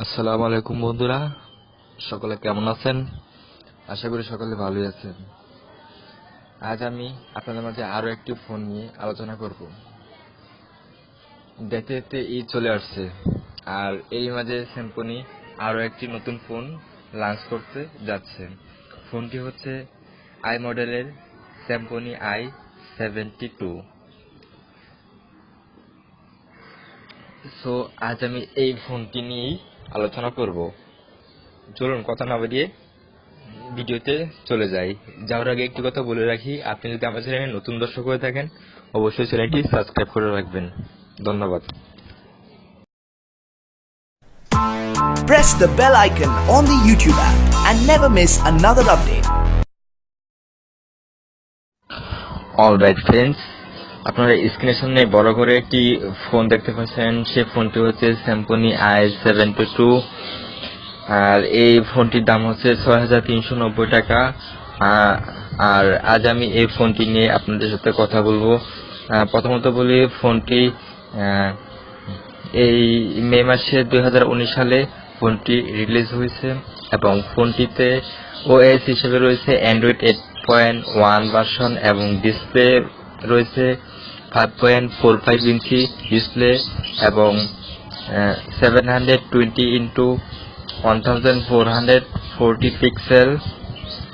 আসসালামু আলাইকুম বন্ধুরা, সকলে কেমন আছেন? আশা করি সকলে ভালোই আছেন। আজ আমি আপনাদের মাঝে আরো একটি ফোন নিয়ে আলোচনা করব। দেখতে দেখতে ঈদ চলে আসছে, আর এই মাঝে সিম্ফনি আরো একটি নতুন ফোন লঞ্চ করতে যাচ্ছে। ফোনটি হচ্ছে আই মডেলের সিম্ফনি i72। সো আজ আমি এই ফোনটি নিয়েই আলোচনা করব। চলুন কথা না বাড়িয়ে ভিডিওতে চলে যাই। যাওয়ার আগে একটি কথা বলে রাখি, আপনি যদি আমার চ্যানেলে নতুন দর্শক হয়ে থাকেন অবশ্যই চ্যানেলটি সাবস্ক্রাইব করে রাখবেন। ধন্যবাদ। Press the bell icon on the YouTube app and never miss another update. Alright friends, আপনারা স্ক্রিনের সামনে বড় করে একটি ফোন দেখতে পাচ্ছেন। সেই ফোনটি হচ্ছে সিম্ফনি i72, আর এই ফোনটির দাম হচ্ছে ৬,৩৯০ টাকা। আর আজ আমি এই ফোনটি নিয়ে আপনাদের সাথে কথা বলবো। প্রথমত বলি, ফোনটি এই মে মাসে 2019 সালে ফোনটি রিলিজ হয়েছে এবং ফোনটিতে ওএস হিসেবে রয়েছে অ্যান্ড্রয়েড 8.1 ভার্সন এবং ডিসপ্লে রয়েছে 5.45 ইঞ্চি ডিসপ্লে এবং 720x1440 পিক্সেল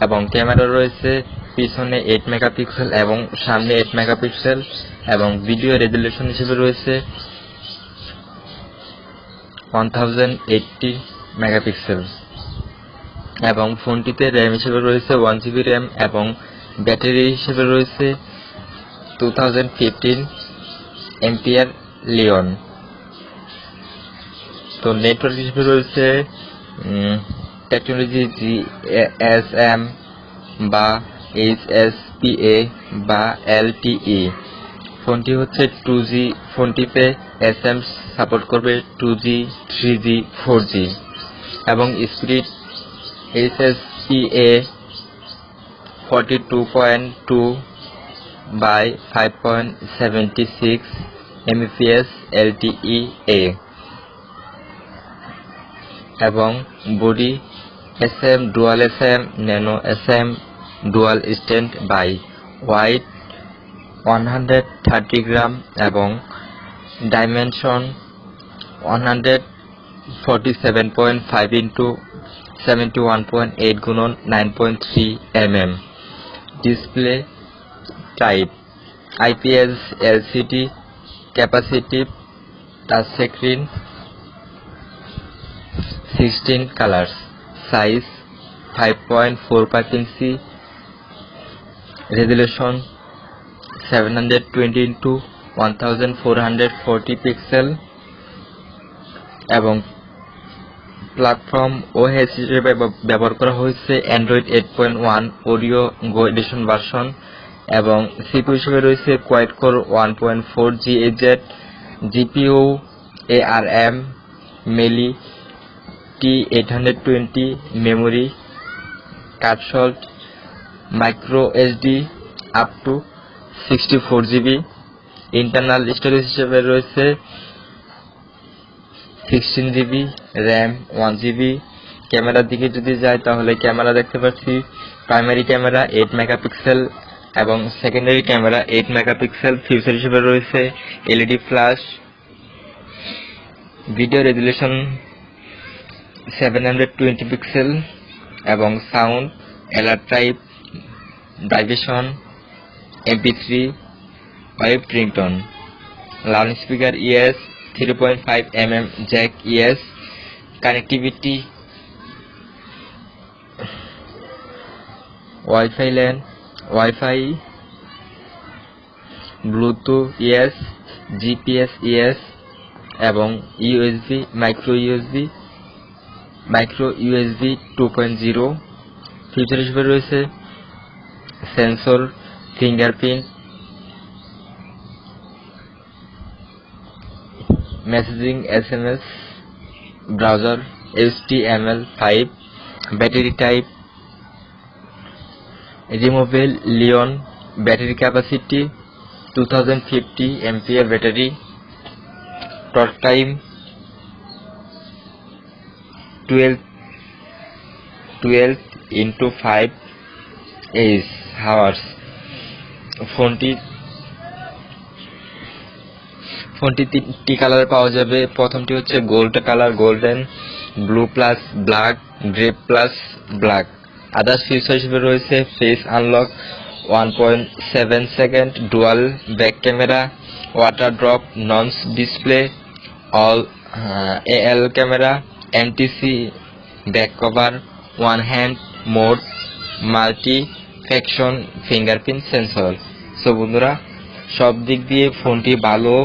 এবং ক্যামেরা রয়েছে পিছনে 8 মেগাপিক্সেল এবং সামনে 8 মেগাপিক্সেল এবং ভিডিও রেজুলেশন হিসেবে রয়েছে 1080 মেগাপিক্সেল এবং ফোনটিতে র্যাম হিসেবে রয়েছে 1GB র্যাম এবং ব্যাটারি হিসেবে রয়েছে 2015 এম্পিয়ার লিওন। তো নেটওয়ার্ক হিসেবে রয়েছে টেকনোলজি GSM বা HSPA বা LTE। ফোনটি হচ্ছে 2G, ফোনটিতে SM সাপোর্ট করবে 2G, 3G, 4G এবং speed HSPA 42.2 by 5.76 Mbps LTE-A এবং body SM dual SM nano SM dual standby weight 130 gram এবং ডাইমেনশন 147.5 ইন্টু 71.8 গুণন 9.3 mm। Display type IPS LCD, capacitive touch screen, 16 colours, size 5.45 inch, resolution 720x1440 pixel এবং platform OS হিসেবে ব্যবহার করা হয়েছে Android 8.1 Oreo go edition version এবং CPU হিসেবে রয়েছে quad core 1.4 GHz, GPU ARM Mali T820, memory card slot micro SD up to 64GB, internal storage হিসেবে রয়েছে 16GB, র্যাম 1GB। ক্যামেরার দিকে যদি যাই তাহলে ক্যামেরা দেখতে পাচ্ছি প্রাইমারি ক্যামেরা 8 মেগাপিক্সেল এবং সেকেন্ডারি ক্যামেরা 8 মেগাপিক্সেল। ফিচার হিসেবে রয়েছে LED flash, video resolution 720 pixel এবং sound alert type, vibration, MP3, ওয়েব ringtone, loud speaker ES, 3.5 mm jack ES, connectivity wifi LAN, wifi, bluetooth ES, GPS ES এবং USB, micro USB 2.0। Feature হিসেবে রয়েছে sensor, fingerprint, messaging SMS, browser HTML5, battery type removable লিওন, battery capacity 2050 MPR battery, talk time 12x5 ফোনটি 3টি colour পাওয়া যাবে। প্রথমটি হচ্ছে gold colour, golden, blue plus black, grey plus black. Others feature হিসেবে রয়েছে face unlock, 1.7 second dual back camera, water drop non display, all AL camera, MTC back cover, one hand mode, multi function fingerprint sensor. So বন্ধুরা, সব দিক দিয়ে ফোনটি ভালো,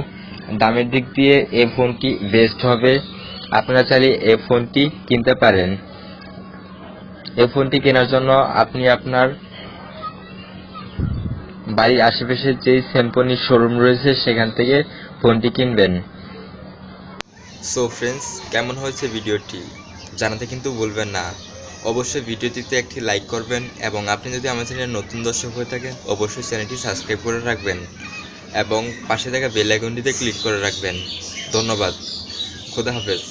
দামের দিক দিয়ে এই ফোনটি বেস্ট হবে। আপনারা চাইলে এই ফোনটি কিনতে পারেন। এই ফোনটি কেনার জন্য আপনি আপনার বাড়ির আশেপাশে যে সিম্ফনি শোরুম রয়েছে সেখান থেকে ফোনটি কিনবেন। সো ফ্রেন্ডস, কেমন হয়েছে ভিডিওটি জানাতে কিন্তু ভুলবেন না। অবশ্যই ভিডিওটিতে একটি লাইক করবেন এবং আপনি যদি আমার চ্যানেলে নতুন দর্শক হয়ে থাকেন অবশ্যই চ্যানেলটি সাবস্ক্রাইব করে রাখবেন এবং পাশে থাকা বেল আইকনটিতে ক্লিক করে রাখবেন। ধন্যবাদ। খোদা হাফেজ।